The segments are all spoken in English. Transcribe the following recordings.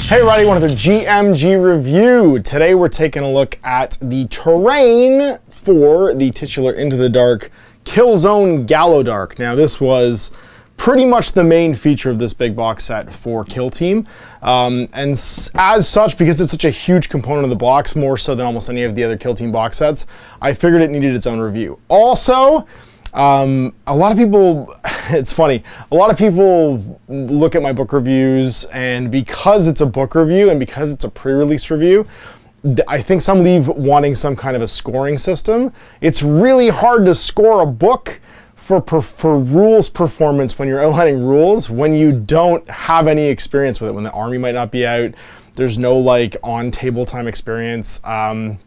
Hey everybody, another GMG review. Today we're taking a look at the terrain for the titular Into the Dark KILLZONE Gallowdark. Now this was pretty much the main feature of this big box set for Kill Team. And as such, because it's such a huge component of the box, more so than almost any of the other Kill Team box sets, I figured it needed its own review. Also, a lot of people, it's funny, a lot of people look at my book reviews, and because it's a book review and because it's a pre-release review, I think some leave wanting some kind of a scoring system. It's really hard to score a book for rules performance when you're outlining rules, when you don't have any experience with it, when the army might not be out, there's no like on table time experience. And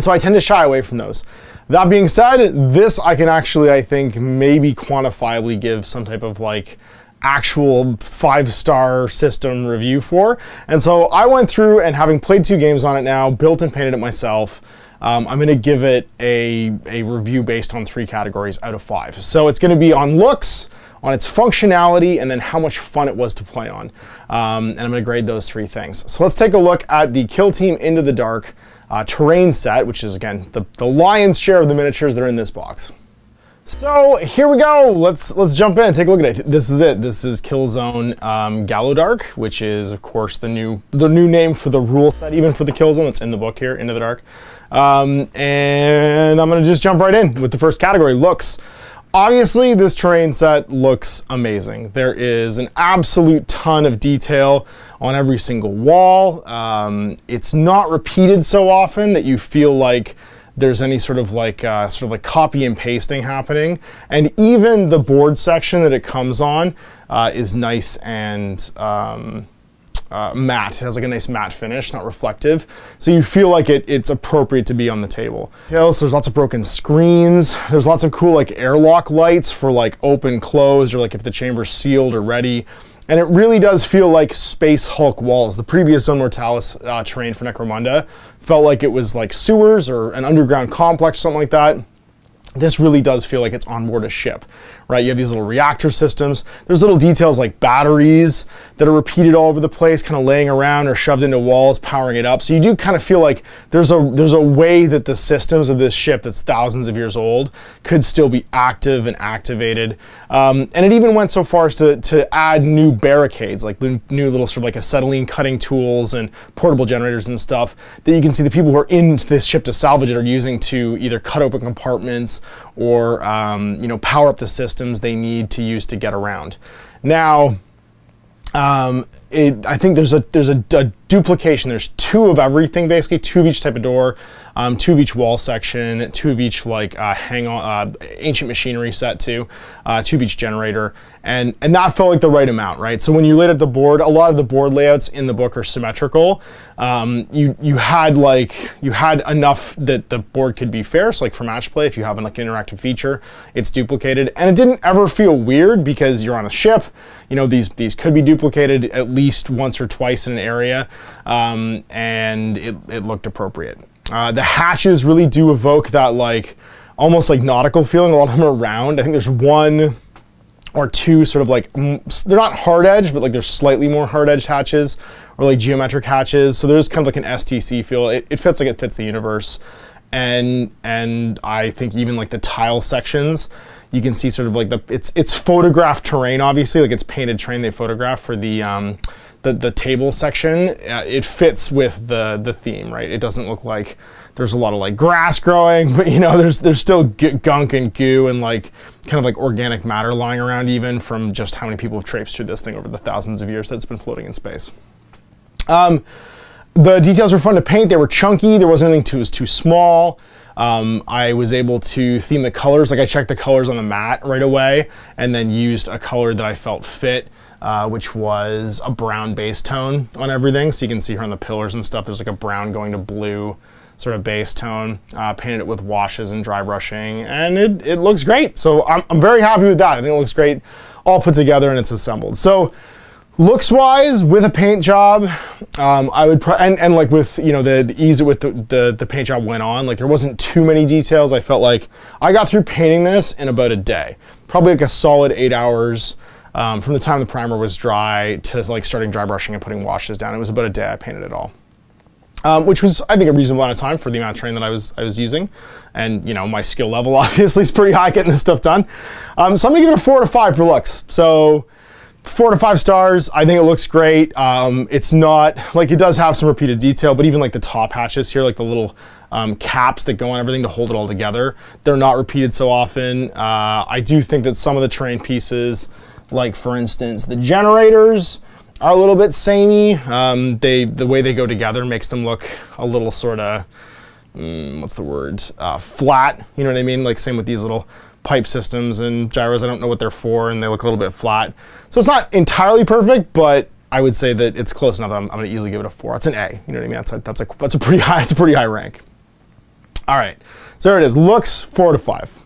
so I tend to shy away from those. That being said, this I can actually, I think, maybe quantifiably give some type of like actual 5-star system review for. And so I went through, and having played 2 games on it now, built and painted it myself, I'm going to give it a review based on 3 categories out of 5. So it's going to be on looks, on its functionality, and then how much fun it was to play on. And I'm going to grade those 3 things. So let's take a look at the Kill Team Into the Dark terrain set, which is again the lion's share of the miniatures that are in this box. So here we go. Let's jump in and take a look at it. This is it. This is KILLZONE Gallowdark, which is of course the new name for the rule set, even for the KILLZONE that's in the book here, Into the Dark. And I'm gonna just jump right in with the first category, looks. Obviously, this terrain set looks amazing. There is an absolute ton of detail on every single wall. It's not repeated so often that you feel like there's any sort of like copy and pasting happening. And even the board section that it comes on is nice and matte. It has like a nice matte finish, not reflective. So you feel like it's appropriate to be on the table. So there's lots of broken screens. There's lots of cool like airlock lights for like open, closed, or like if the chamber's sealed or ready. And it really does feel like Space Hulk walls. The previous Zone Mortalis terrain for Necromunda felt like it was like sewers or an underground complex or something like that. This really does feel like it's on board a ship, right? You have these little reactor systems. There's little details like batteries that are repeated all over the place, kind of laying around or shoved into walls, powering it up. So you do kind of feel like there's a way that the systems of this ship that's thousands of years old could still be active and activated. And it even went so far as to add new barricades, like the new little sort of like acetylene cutting tools and portable generators and stuff that you can see the people who are in this ship to salvage it are using to either cut open compartments or you know, power up the systems they need to use to get around. Now, I think there's a duplication. There's 2 of everything, basically 2 of each type of door, 2 of each wall section, 2 of each like ancient machinery set too, 2 of each generator, and that felt like the right amount, right? So when you laid out the board, a lot of the board layouts in the book are symmetrical. You had enough that the board could be fair. So like for match play, if you have like an interactive feature, it's duplicated, and it didn't ever feel weird because you're on a ship. You know, these could be duplicated at least once or twice in an area, and it looked appropriate. The hatches really do evoke that like almost like nautical feeling. A lot of them are round. I think there's 1 or 2 sort of like, they're not hard edge, but like they're slightly more hard edged hatches or like geometric hatches. So there's kind of like an STC feel. It fits like it fits the universe. And I think even like the tile sections, you can see sort of like it's photographed terrain, obviously, like it's painted terrain they photograph for the table section. It fits with the theme, right? It doesn't look like there's a lot of like grass growing, but you know, there's still gunk and goo and like kind of like organic matter lying around, even from just how many people have traipsed through this thing over the thousands of years that it's been floating in space. The details were fun to paint. They were chunky. There wasn't anything was too small. I was able to theme the colors. Like I checked the colors on the mat right away and then used a color that I felt fit, which was a brown base tone on everything. So you can see here on the pillars and stuff, there's like a brown going to blue sort of base tone. Painted it with washes and dry brushing, and it looks great. So I'm very happy with that. I think it looks great all put together and it's assembled. So looks wise, with a paint job, I would and like with, you know, the ease with the paint job went on, like there wasn't too many details. I felt like I got through painting this in about a day, probably like a solid 8 hours. from the time the primer was dry to like starting dry brushing and putting washes down. It was about a day I painted it all. Which was, I think, a reasonable amount of time for the amount of terrain that I was using. And, you know, my skill level obviously is pretty high getting this stuff done. So I'm gonna give it a 4 to 5 for looks. So 4 to 5 stars. I think it looks great. It's not, like, it does have some repeated detail, but even like the top hatches here, like the little caps that go on everything to hold it all together, they're not repeated so often. I do think that some of the terrain pieces, like for instance, the generators are a little bit samey. The way they go together makes them look a little sort of, what's the word? Flat, you know what I mean? Like same with these little pipe systems and gyros. I don't know what they're for, and they look a little bit flat. So it's not entirely perfect, but I would say that it's close enough that I'm gonna easily give it a 4. It's an A, you know what I mean? That's a pretty high rank. All right, so there it is, looks 4 to 5.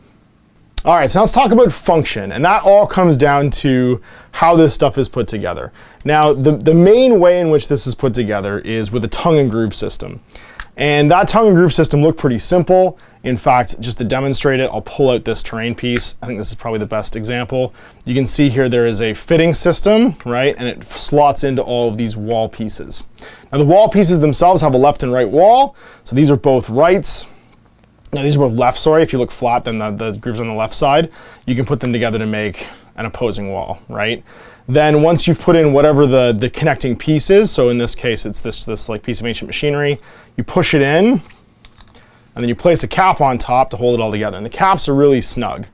All right, so let's talk about function, and that all comes down to how this stuff is put together. Now, the main way in which this is put together is with a tongue and groove system. And that tongue and groove system looked pretty simple. In fact, just to demonstrate it, I'll pull out this terrain piece. I think this is probably the best example. You can see here there is a fitting system, right? And it slots into all of these wall pieces. Now, the wall pieces themselves have a left and right wall. So these are both rights. Now these are both left, sorry. If you look flat, then the grooves on the left side. You can put them together to make an opposing wall, right? Then once you've put in whatever the connecting piece is, so in this case it's this like piece of ancient machinery, you push it in, and then you place a cap on top to hold it all together. And the caps are really snug.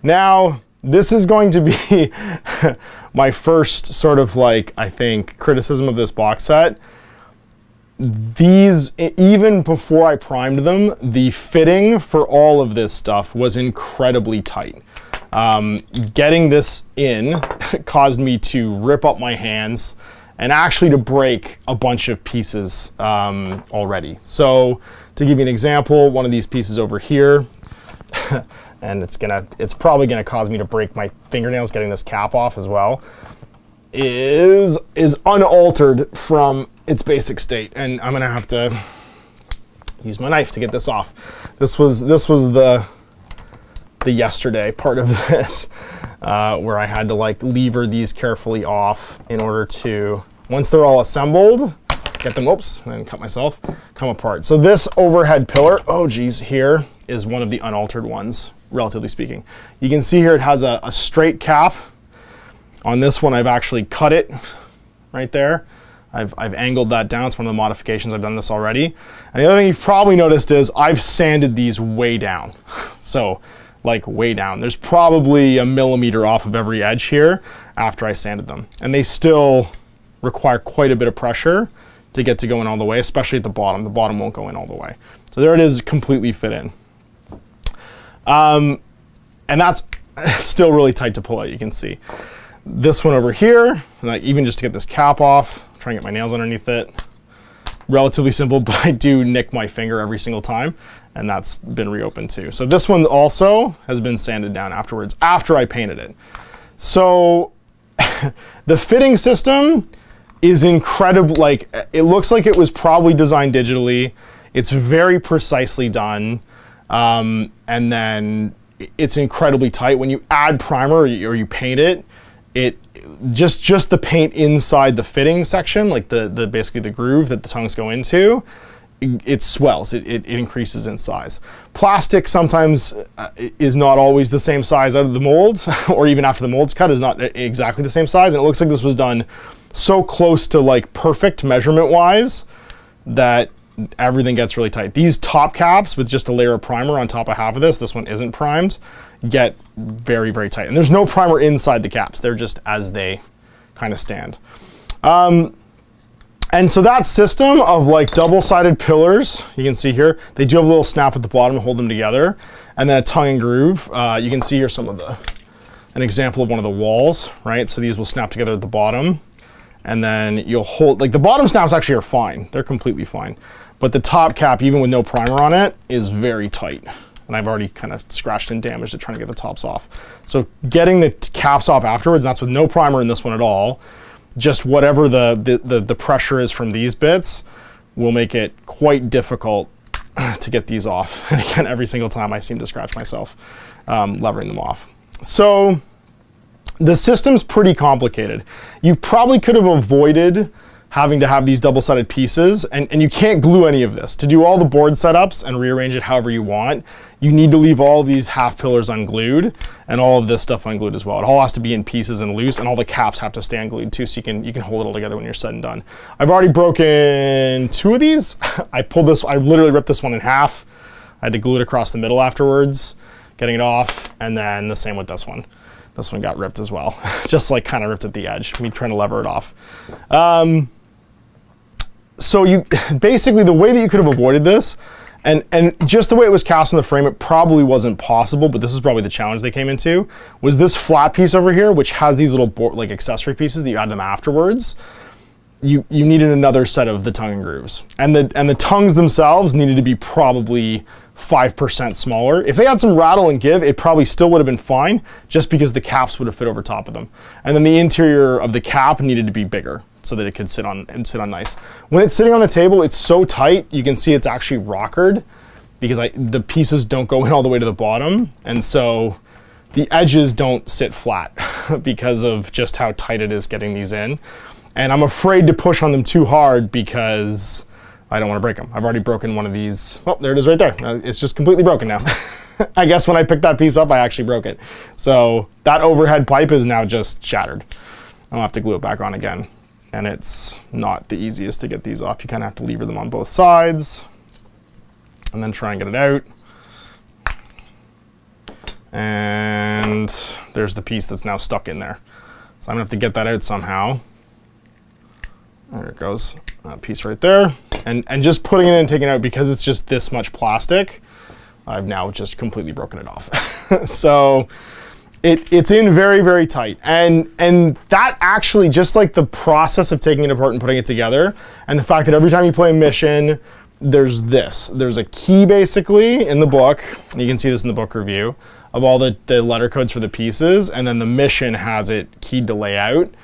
Now, this is going to be my first sort of like, I think, criticism of this box set. These, even before I primed them, the fitting for all of this stuff was incredibly tight. Getting this in caused me to rip up my hands and actually to break a bunch of pieces already. So to give you an example, one of these pieces over here, and it's probably gonna cause me to break my fingernails getting this cap off as well, is unaltered from its basic state, and I'm gonna have to use my knife to get this off. This was the yesterday part of this, where I had to like lever these carefully off in order to, once they're all assembled, get them, oops, and cut myself, come apart. So this overhead pillar, oh geez, here is one of the unaltered ones, relatively speaking. You can see here it has a straight cap. On this one, I've actually cut it right there. I've angled that down. It's one of the modifications. I've done this already. And the other thing you've probably noticed is I've sanded these way down. So like way down. There's probably a millimeter off of every edge here after I sanded them. And they still require quite a bit of pressure to get to going all the way, especially at the bottom. The bottom won't go in all the way. So there it is, completely fit in. And that's still really tight to pull out, you can see. This one over here, and even just to get this cap off, try and get my nails underneath it. Relatively simple, but I do nick my finger every single time, and that's been reopened too. So this one also has been sanded down afterwards, after I painted it. So the fitting system is incredible. Like, it looks like it was probably designed digitally. It's very precisely done, and then it's incredibly tight. When you add primer or you paint it, just the paint inside the fitting section, like the basically the groove that the tongues go into, it swells, it increases in size. Plastic sometimes is not always the same size out of the mold, or even after the mold's cut is not exactly the same size, and it looks like this was done so close to like perfect measurement wise that everything gets really tight. These top caps with just a layer of primer on top of half of this one isn't primed, get very, very tight. And there's no primer inside the caps. They're just as they kind of stand. And so that system of like double-sided pillars, you can see here, they do have a little snap at the bottom to hold them together. And then a tongue and groove. You can see here an example of one of the walls, right? So these will snap together at the bottom. And then you'll hold, like the bottom snaps actually are fine. They're completely fine. But the top cap, even with no primer on it, is very tight. And I've already kind of scratched and damaged it trying to get the tops off. So getting the caps off afterwards, that's with no primer in this one at all, just whatever the pressure is from these bits will make it quite difficult to get these off. And again, every single time I seem to scratch myself levering them off. So The system's pretty complicated. You probably could have avoided having to have these double-sided pieces, and you can't glue any of this. To do all the board setups and rearrange it however you want, you need to leave all these half pillars unglued and all of this stuff unglued as well. It all has to be in pieces and loose, and all the caps have to stay unglued too, so you can hold it all together when you're said and done. I've already broken 2 of these. I literally ripped this one in half. I had to glue it across the middle afterwards, getting it off, and then the same with this one. This one got ripped as well. Just like kind of ripped at the edge, me trying to lever it off. So you basically, the way that you could have avoided this, and just the way it was cast in the frame, it probably wasn't possible, but this is probably the challenge they came into, was this flat piece over here, which has these little like accessory pieces that you add them afterwards. You needed another set of the tongue and grooves. And the tongues themselves needed to be probably 5% smaller. If they had some rattle and give, it probably still would have been fine, just because the caps would have fit over top of them. And then the interior of the cap needed to be bigger so that it could sit on nice. When it's sitting on the table, it's so tight, you can see it's actually rockered because the pieces don't go in all the way to the bottom. And so the edges don't sit flat because of just how tight it is getting these in. And I'm afraid to push on them too hard because I don't want to break them. I've already broken one of these. Oh, there it is right there. It's just completely broken now. I guess when I picked that piece up, I actually broke it. So that overhead pipe is now just shattered. I'll have to glue it back on again. And it's not the easiest to get these off. You kind of have to lever them on both sides and then try and get it out. And there's the piece that's now stuck in there. So I'm gonna have to get that out somehow. There it goes, that piece right there. And just putting it in and taking it out, because it's just this much plastic, I've now just completely broken it off. So it's in very, very tight. And that actually, just like the process of taking it apart and putting it together, and the fact that every time you play a mission, there's a key basically in the book, and you can see this in the book review, of all the letter codes for the pieces, and then the mission has it keyed to layout.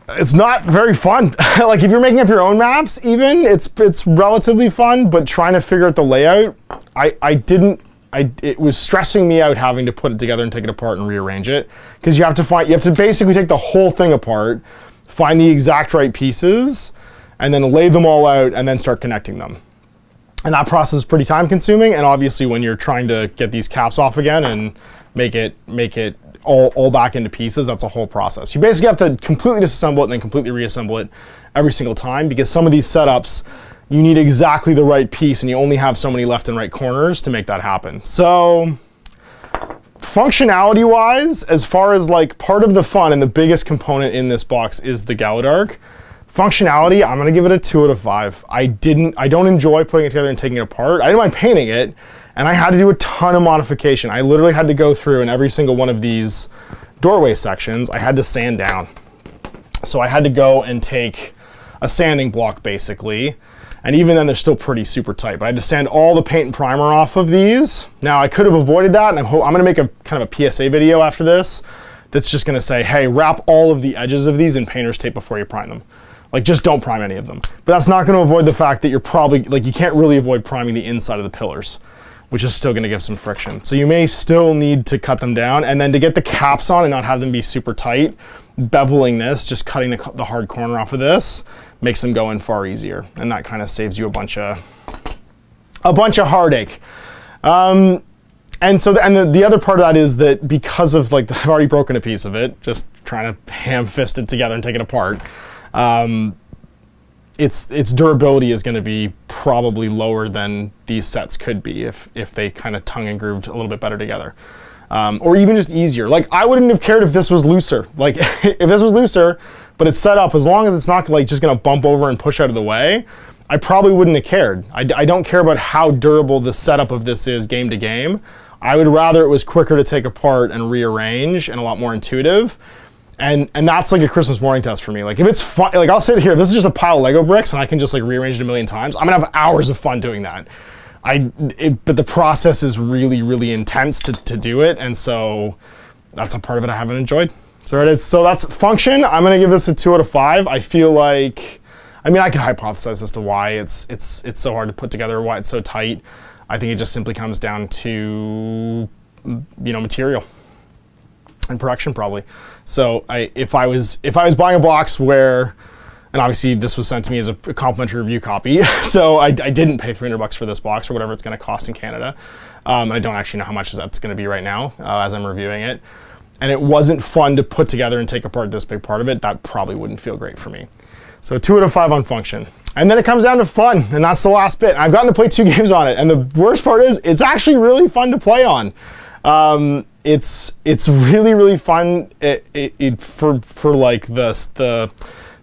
It's not very fun. Like if you're making up your own maps even, it's relatively fun, but trying to figure out the layout, it was stressing me out having to put it together and take it apart and rearrange it, because you have to basically take the whole thing apart, find the exact right pieces, and then lay them all out and then start connecting them. And that process is pretty time consuming, and obviously when you're trying to get these caps off again and make it all back into pieces, that's a whole process. You basically have to completely disassemble it and then completely reassemble it every single time, because some of these setups, you need exactly the right piece and you only have so many left and right corners to make that happen. So functionality wise, as far as like part of the fun and the biggest component in this box is the Gallowdark. Functionality, I'm gonna give it a 2 out of 5. I don't enjoy putting it together and taking it apart. I didn't mind painting it, and I had to do a ton of modification. I literally had to go through in every single one of these doorway sections, I had to sand down. So I had to go and take a sanding block basically, and even then they're still pretty super tight, but I had to sand all the paint and primer off of these. Now I could have avoided that, and I'm gonna make a kind of a PSA video after this that's just gonna say, hey, wrap all of the edges of these in painter's tape before you prime them. Like, just don't prime any of them. But that's not gonna avoid the fact that you're probably, like, you can't really avoid priming the inside of the pillars, which is still gonna give some friction. So you may still need to cut them down, and then to get the caps on and not have them be super tight, beveling this, just cutting the hard corner off of this, makes them go in far easier. And that kind of saves you a bunch of heartache. And so the other part of that is that because of, like, I've already broken a piece of it, just trying to ham fist it together and take it apart, its durability is going to be probably lower than these sets could be if they kind of tongue and grooved a little bit better together, or even just easier. Like, I wouldn't have cared if this was looser. Like, if this was looser, but it's set up, as long as it's not like just going to bump over and push out of the way, I probably wouldn't have cared. I don't care about how durable the setup of this is game to game. I would rather it was quicker to take apart and rearrange and a lot more intuitive. And that's like a Christmas morning test for me. Like, if it's fun, like, I'll sit here, if this is just a pile of Lego bricks and I can just like rearrange it a million times, I'm gonna have hours of fun doing that. But the process is really, really intense to do it, and so that's a part of it I haven't enjoyed. So there it is. So that's function. I'm gonna give this a 2 out of 5. I feel like, I mean, I could hypothesize as to why it's so hard to put together, why it's so tight. I think it just simply comes down to, you know, material. in production probably. So if I was buying a box where, and obviously this was sent to me as a complimentary review copy, so I didn't pay $300 for this box or whatever it's going to cost in Canada. I don't actually know how much that's going to be right now as I'm reviewing it. And it wasn't fun to put together and take apart this big part of it. That probably wouldn't feel great for me. So 2 out of 5 on function. And then it comes down to fun, and that's the last bit. I've gotten to play 2 games on it, and the worst part is it's actually really fun to play on. It's really fun for like the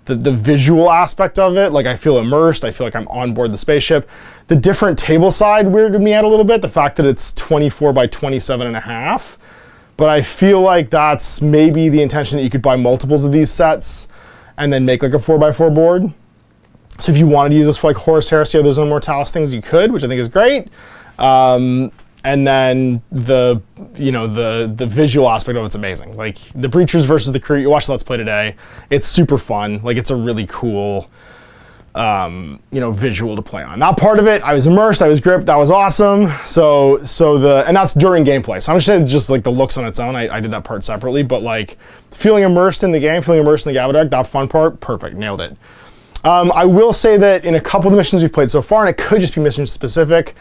visual aspect of it. Like I feel immersed. I feel like I'm on board the spaceship. The different table side weirded me out a little bit. The fact that it's 24 by 27.5. But I feel like that's maybe the intention that you could buy multiples of these sets and then make like a 4x4 board. So if you wanted to use this for like Horus Heresy or those Zone Mortalis things, you could, which I think is great. And then the visual aspect of it's amazing. Like the Breachers versus the Crew, you watch the Let's Play today. It's super fun. Like it's a really cool, visual to play on. That part of it, I was immersed, I was gripped, that was awesome. And that's during gameplay. So I'm just like the looks on its own. I did that part separately, but like feeling immersed in the game, feeling immersed in the Gallowdark, that fun part, perfect, nailed it. I will say that in a couple of the missions we've played so far, and it could just be mission specific,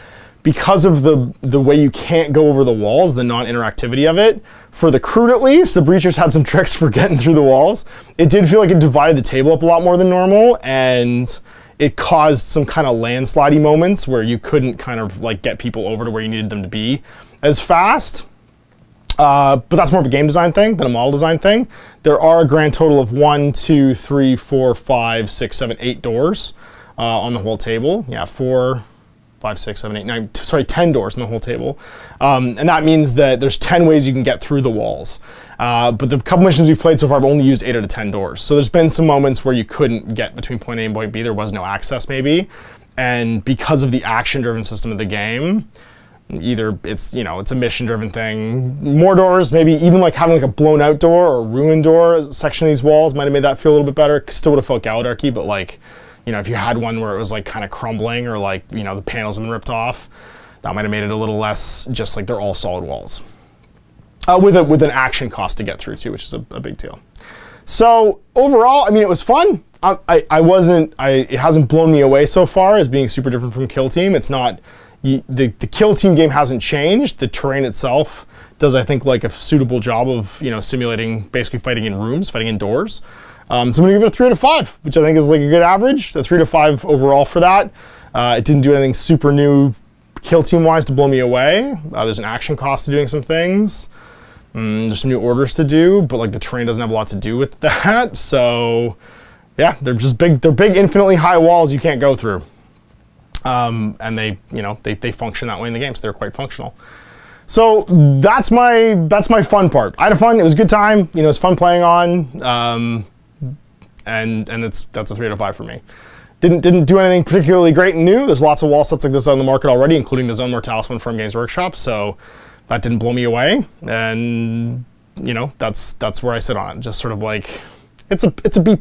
because of the way you can't go over the walls, the non-interactivity of it, for the Crude at least, the Breachers had some tricks for getting through the walls. It did feel like it divided the table up a lot more than normal, and it caused some kind of landslidey moments where you couldn't kind of like get people over to where you needed them to be as fast. But that's more of a game design thing than a model design thing. There are a grand total of 1, 2, 3, 4, 5, 6, 7, 8 doors on the whole table. Yeah, 4, 5, 6, 7, 8, 9, sorry, 10 doors on the whole table. And that means that there's 10 ways you can get through the walls. But the couple missions we've played so far, I've only used 8 out of 10 doors. So there's been some moments where you couldn't get between point A and point B. There was no access maybe. And because of the action-driven system of the game, either it's, it's a mission-driven thing, more doors, maybe even like having like a blown-out door or a ruined door section of these walls might have made that feel a little bit better. Still would have felt Gallowdarky, but like, if you had one where it was like kind of crumbling or like, the panels have been ripped off, that might have made it a little less just like they're all solid walls. With an action cost to get through too, which is a big deal. So overall, I mean, it was fun. It hasn't blown me away so far as being super different from Kill Team. It's not, the Kill Team game hasn't changed. The terrain itself does, I think, like a suitable job of, simulating basically fighting in rooms, fighting indoors. So I'm gonna give it a 3 out of 5, which I think is like a good average. A 3 to 5 overall for that. It didn't do anything super new Kill Team wise to blow me away. There's an action cost to doing some things. There's some new orders to do, but like the terrain doesn't have a lot to do with that. So yeah, they're just big. They're big, infinitely high walls you can't go through. And they function that way in the game, so they're quite functional. So that's my fun part. I had fun. It was a good time. It's fun playing on. And that's a 3 out of 5 for me. Didn't do anything particularly great and new. There's lots of wall sets like this on the market already, including the Zone Mortalis one from Games Workshop. So that didn't blow me away. And that's where I sit on it. Just sort of like it's a B+.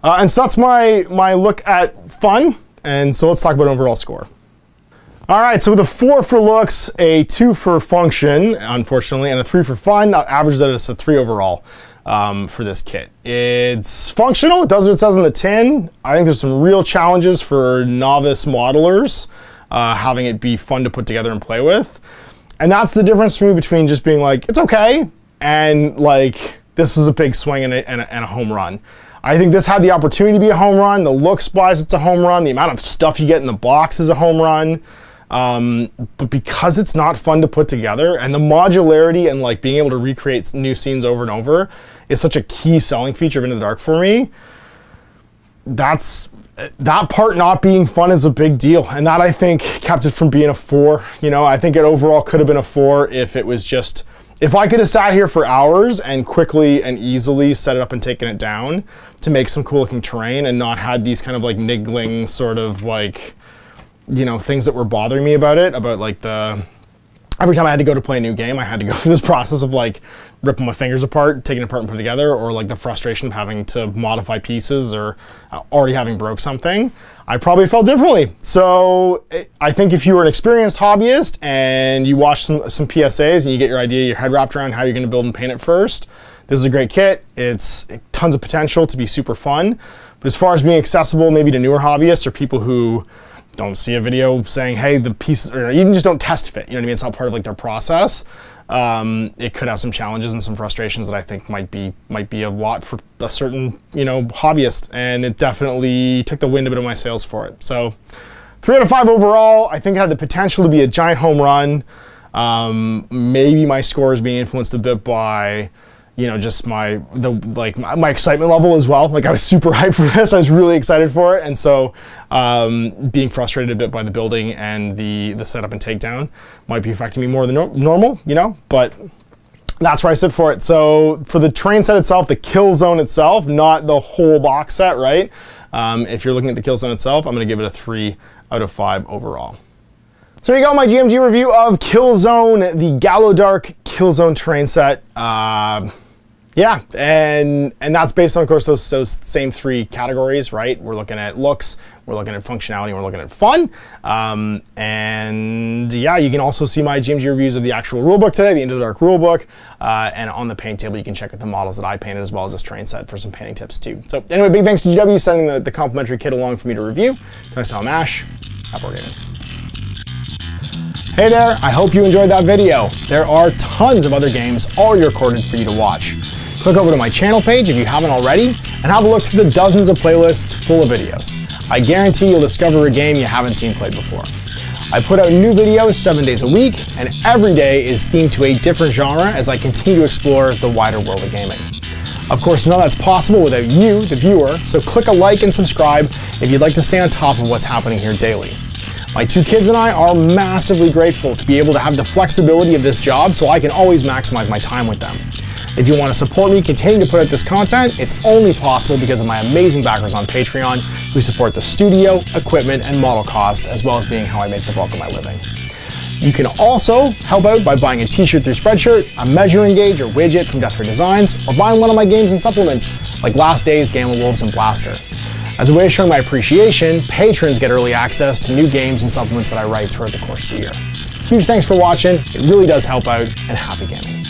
And so that's my look at fun. And so let's talk about overall score. All right, so with a 4 for looks, a 2 for function, unfortunately, and a 3 for fun, that averages out as a 3 overall for this kit. It's functional, it does what it says on the tin. I think there's some real challenges for novice modelers, having it be fun to put together and play with. And that's the difference for me between just being like, it's okay, and like, this is a big swing and a home run. I think this had the opportunity to be a home run. The looks-wise, it's a home run. The amount of stuff you get in the box is a home run. But because it's not fun to put together, and the modularity and like being able to recreate new scenes over and over is such a key selling feature of Into the Dark for me, that part not being fun is a big deal. And that, I think, kept it from being a 4. I think it overall could have been a 4 if it was just, if I could have sat here for hours and quickly and easily set it up and taken it down to make some cool looking terrain and not had these kind of like niggling sort of like, things that were bothering me about it, about like the every time I had to go to play a new game, I had to go through this process of like ripping my fingers apart, taking it apart and putting it together, or like the frustration of having to modify pieces or already having broke something. I probably felt differently. So I think if you were an experienced hobbyist and you watch some PSAs and you get your idea, your head wrapped around how you're gonna build and paint it first, this is a great kit. It's tons of potential to be super fun. But as far as being accessible maybe to newer hobbyists or people who don't see a video saying, hey, the pieces, or even just don't test fit, you know what I mean? It's not part of like their process. It could have some challenges and some frustrations that I think might be a lot for a certain, you know, hobbyist, and it definitely took the wind a bit of my sails for it. So 3 out of 5 overall. I think it had the potential to be a giant home run. Maybe my score is being influenced a bit by, you know, just my excitement level as well. Like I was super hyped for this. I was really excited for it. And so being frustrated a bit by the building and the setup and takedown might be affecting me more than normal, you know, but that's where I sit for it. So for the train set itself, the KILLZONE itself, not the whole box set, right? If you're looking at the KILLZONE itself, I'm gonna give it a 3 out of 5 overall. So there you go, my GMG review of KILLZONE, the Gallowdark KILLZONE train set. Yeah, and that's based on, of course, those same 3 categories, right? We're looking at looks, we're looking at functionality, we're looking at fun. And yeah, you can also see my GMG reviews of the actual rulebook today, the Into the Dark rulebook. And on the paint table, you can check out the models that I painted as well as this train set for some painting tips too. So anyway, big thanks to GW sending the complimentary kit along for me to review. Thanks to Tom Ash. Happy gaming. Hey there, I hope you enjoyed that video. There are tons of other games already recorded for you to watch. Click over to my channel page if you haven't already, and have a look through the dozens of playlists full of videos. I guarantee you'll discover a game you haven't seen played before. I put out new videos 7 days a week, and every day is themed to a different genre as I continue to explore the wider world of gaming. Of course, none of that's possible without you, the viewer, so click a like and subscribe if you'd like to stay on top of what's happening here daily. My 2 kids and I are massively grateful to be able to have the flexibility of this job so I can always maximize my time with them. If you want to support me continuing to put out this content, it's only possible because of my amazing backers on Patreon who support the studio, equipment, and model cost, as well as being how I make the bulk of my living. You can also help out by buying a t-shirt through Spreadshirt, a measuring gauge or widget from Death Ray Designs, or buying one of my games and supplements like Last Days, Gamma Wolves, and Blaster. As a way of showing my appreciation, patrons get early access to new games and supplements that I write throughout the course of the year. Huge thanks for watching, it really does help out, and happy gaming.